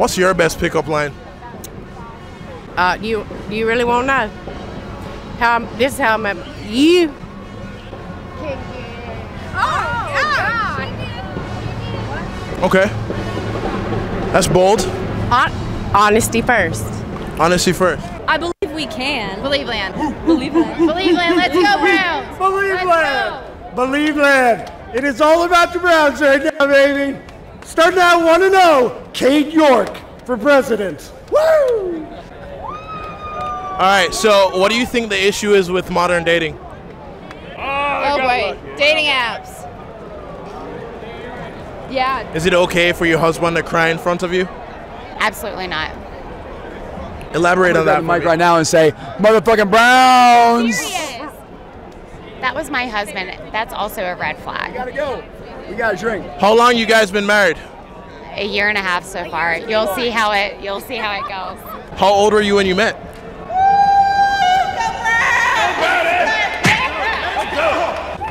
What's your best pickup line? You really won't know? This is how I'm you. Okay. That's bold. Honesty first. Honesty first. I believe we can. Believe land. Believe land. Believe land. Let's go, Browns. Believe land. Believe land. It is all about the Browns right now, baby. Starting out 1-0. Cade York for president. Woo! All right, so what do you think the issue is with modern dating? Oh boy, dating apps. Yeah. Is it okay for your husband to cry in front of you? Absolutely not. Elaborate on that. Mic right now and say, "Motherfucking Browns." Serious. That was my husband. That's also a red flag. We gotta go. We gotta drink. How long you guys been married? A year and a half so far. You'll see how it goes. How old were you when you met?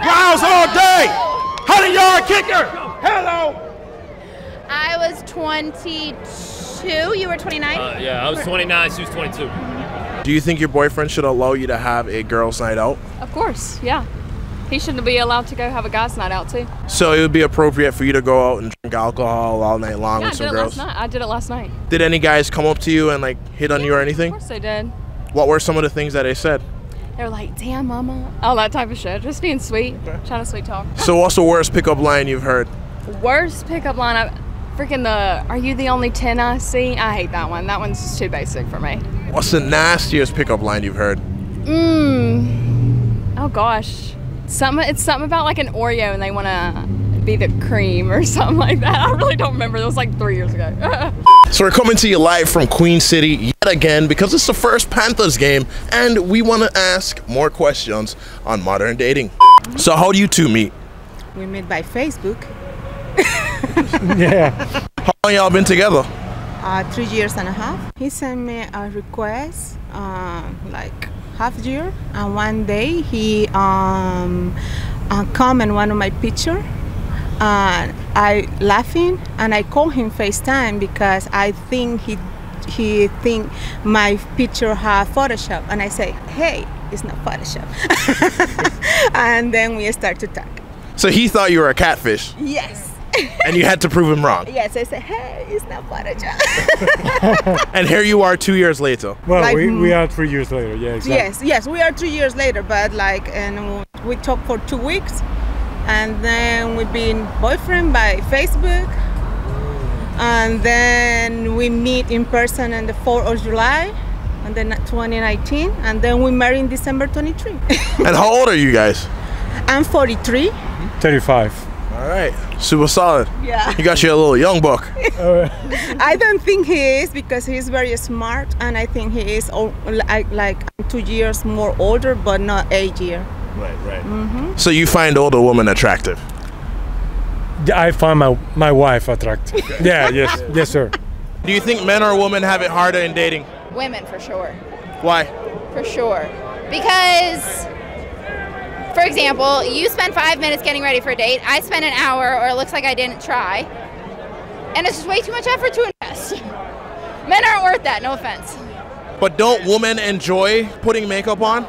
Browns all day. 100-yard kicker. Hello. I was 22. You were 29? Yeah, I was 29. She was 22. Do you think your boyfriend should allow you to have a girls' night out? Of course, yeah. He shouldn't be allowed to go have a guys' night out too. So it would be appropriate for you to go out and drink alcohol all night long with some girls? I did it last night. Did any guys come up to you and like hit on you or anything? Of course they did. What were some of the things that they said? They were like, "Damn, mama," all that type of shit. Just being sweet, trying to sweet talk. So what's the worst pickup line you've heard? Worst pickup line, freaking "Are you the only 10 I see?" I hate that one. That one's just too basic for me. What's the nastiest pickup line you've heard? Oh gosh, it's something about like an Oreo and they want to be the cream or something like that. I really don't remember. It was like 3 years ago. So we're coming to you live from Queen City yet again because it's the first Panthers game and we want to ask more questions on modern dating. So how do you two meet? We met by Facebook. Yeah. How long y'all been together? 3 years and a half. He sent me a request like half year, and one day he comment one of my picture. I laughing and I call him FaceTime because I think he think my picture have Photoshop, and I say, hey, it's not Photoshop. And then we start to talk. So he thought you were a catfish? Yes. And you had to prove him wrong? Yes, I said, hey, it's not Photoshop. And here you are 2 years later. Well, Like, we are 3 years later. Yeah, exactly. Yes, we are 3 years later, but like, and we talked for 2 weeks, and then we've been boyfriend by Facebook, and then we meet in person on the 4th of July, and then 2019, and then we married in December 23. And how old are you guys? I'm 43. 35. All right, super solid. Yeah. You got you a little young buck. I don't think he is because he's very smart, and I think he is like 2 years more older, but not 8 years. Right. So you find older women attractive? I find my wife attractive. Yeah, yes, sir. Do you think men or women have it harder in dating? Women, for sure. Why? For sure. Because, for example, you spend 5 minutes getting ready for a date. I spend an hour, or it looks like I didn't try. And it's just way too much effort to invest. Men aren't worth that, no offense. But don't women enjoy putting makeup on?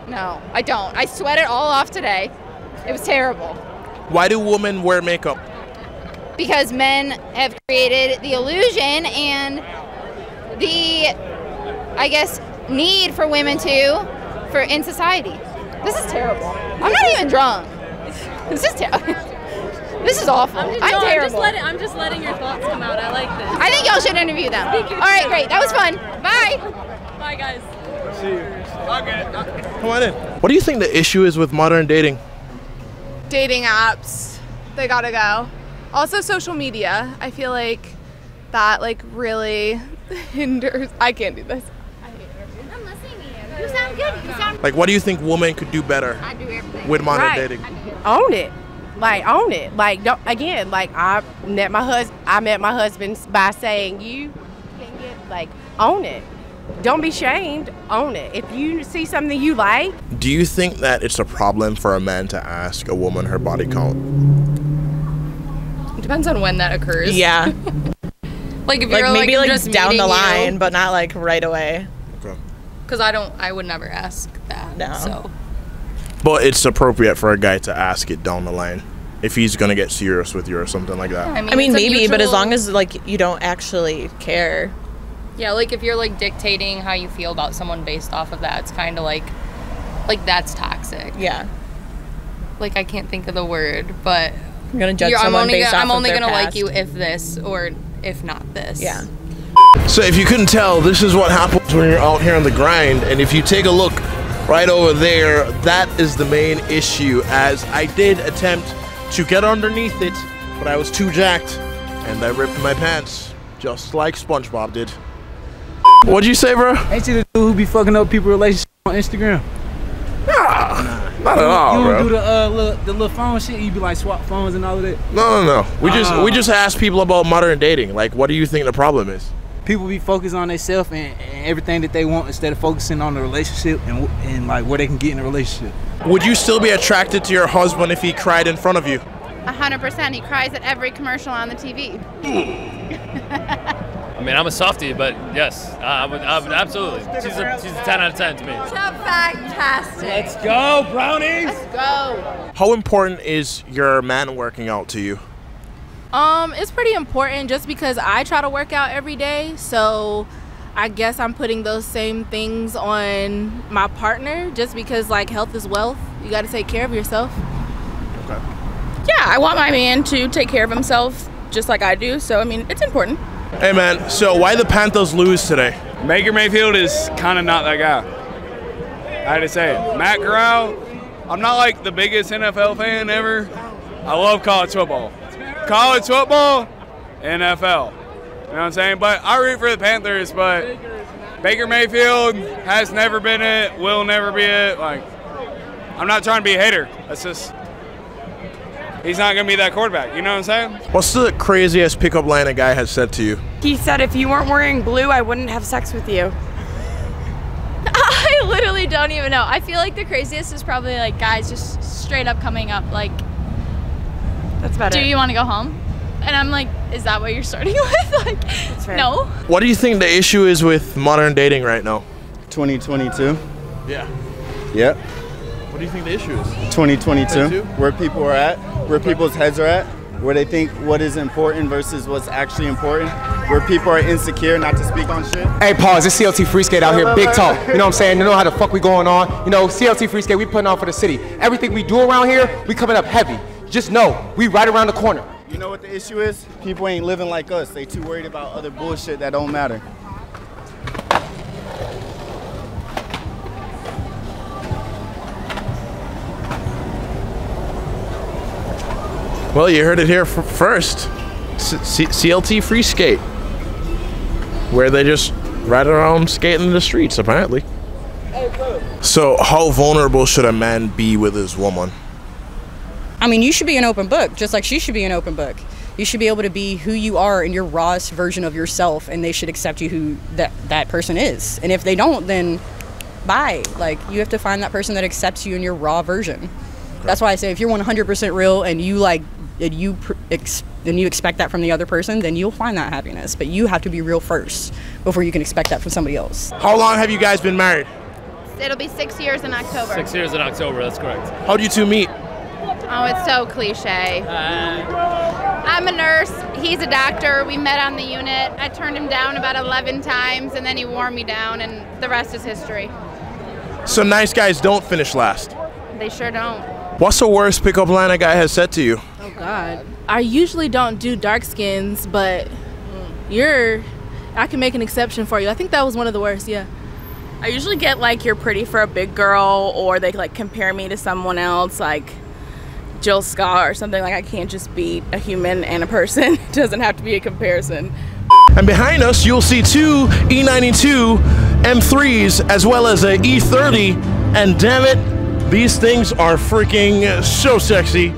No, I don't. I sweat it all off today. It was terrible. Why do women wear makeup? Because men have created the illusion and the, I guess, need for women in society. This is terrible. I'm not even drunk. This is terrible. This is awful. I'm terrible. I'm just letting your thoughts come out. I like this. I think y'all should interview them. All right, great. That was fun. Bye. Bye, guys. See you. Come on in. What do you think the issue is with modern dating? Dating apps, they gotta go. Also social media, I feel like that like really hinders. I can't do this. I'm listening to you. You sound good. You sound Like, what do you think women could do better I do everything. with modern Right. dating? Own it. Like, own it. Like, don't, again, like I met my husband by saying you can get, like, own it. Don't be shamed. Own it. If you see something you like. Do you think that it's a problem for a man to ask a woman her body count? It depends on when that occurs. Yeah. Like if Like you're maybe like just down the meeting line, you, but not like right away. Okay. because I would never ask that. No. So. But it's appropriate for a guy to ask it down the line if he's gonna get serious with you or something like that. I mean it's a maybe, but as mutual- long as like you don't actually care. Yeah, like if you're like dictating how you feel about someone based off of that, it's kind of like that's toxic. Yeah. Like I can't think of the word, but I'm gonna judge someone based off I'm only of their gonna like past. you if this or if not this. Yeah. So if you couldn't tell, this is what happens when you're out here on the grind. And if you take a look right over there, that is the main issue, as I did attempt to get underneath it, but I was too jacked and I ripped my pants just like SpongeBob did. What'd you say, bro? Ain't you the dude who be fucking up people's relationships on Instagram? Nah, not at all, You bro. don't do the little phone shit. You be like swap phones and all of that. No. We just ask people about modern dating. Like, what do you think the problem is? People be focused on themselves and everything that they want instead of focusing on the relationship and like where they can get in a relationship. Would you still be attracted to your husband if he cried in front of you? 100%. He cries at every commercial on the TV. I mean, I'm a softie, but yes, I would absolutely. She's a 10 out of 10 to me. Fantastic. Let's go, brownies! Let's go. How important is your man working out to you? It's pretty important just because I try to work out every day, so I guess I'm putting those same things on my partner just because like health is wealth. You got to take care of yourself. Okay. Yeah, I want my man to take care of himself just like I do, so I mean, it's important. Hey man, so why the Panthers lose today? Baker Mayfield is kind of not that guy. I had to say it. Matt Corral, I'm not like the biggest NFL fan ever. I love college football. College football, NFL. You know what I'm saying? But I root for the Panthers, but Baker Mayfield has never been it, will never be it. Like, I'm not trying to be a hater. That's just, he's not going to be that quarterback. You know what I'm saying? What's the craziest pickup line a guy has said to you? He said if you weren't wearing blue, I wouldn't have sex with you. I literally don't even know. I feel like the craziest is probably like guys just straight up coming up like, That's about do it. you want to go home? And I'm like, is that what you're starting with? Like, fair. no. What do you think the issue is with modern dating right now? 2022. Yeah. Yep. What do you think the issue is? 2022. Where people are at, where people's heads are at, where they think what is important versus what's actually important, where people are insecure not to speak on shit. Hey, pause. It's CLT Free Skate out here. Big talk. You know what I'm saying? You know how the fuck we going on. You know, CLT Free Skate, we putting on for the city. Everything we do around here, we coming up heavy. Just know, we right around the corner. You know what the issue is? People ain't living like us. They too worried about other bullshit that don't matter. Well, you heard it here first. CLT Free Skate, where they just ride around skating in the streets, apparently. So, how vulnerable should a man be with his woman? I mean, you should be an open book, just like she should be an open book. You should be able to be who you are in your rawest version of yourself, and they should accept you who that person is. And if they don't, then bye. Like, you have to find that person that accepts you in your raw version. That's why I say if you're 100% real and you like, and you expect that from the other person, then you'll find that happiness. But you have to be real first before you can expect that from somebody else. How long have you guys been married? It'll be 6 years in October. 6 years in October, that's correct. How'd you two meet? Oh, it's so cliche. I'm a nurse. He's a doctor. We met on the unit. I turned him down about 11 times, and then he wore me down, and the rest is history. So nice guys don't finish last. They sure don't. What's the worst pickup line a guy has said to you? Oh God. I usually don't do dark skins, but I can make an exception for you. I think that was one of the worst, yeah. I usually get like you're pretty for a big girl, or they like compare me to someone else, like Jill Scott or something. Like I can't just be a human and a person. It doesn't have to be a comparison. And behind us, you'll see two E92 M3s as well as a E30. And damn it, these things are freaking so sexy.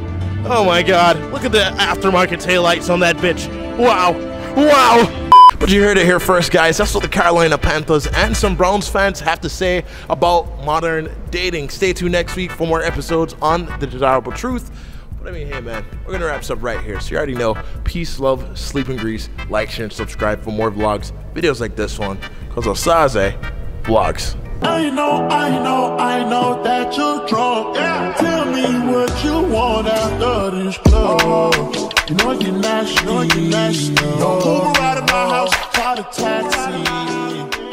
Oh my God, look at the aftermarket taillights on that bitch. Wow, wow. But you heard it here first, guys. That's what the Carolina Panthers and some Browns fans have to say about modern dating. Stay tuned next week for more episodes on The Desirable Truth. But But I mean, hey man, we're gonna wrap this up right here. So you already know, peace, love, sleep in grease, like, share, and subscribe for more vlogs, videos like this one, cause osazevlogs. I know that you're drunk. Yeah. Tell me what you want after this club. You know you're nasty. Don't move around in my house, call a taxi.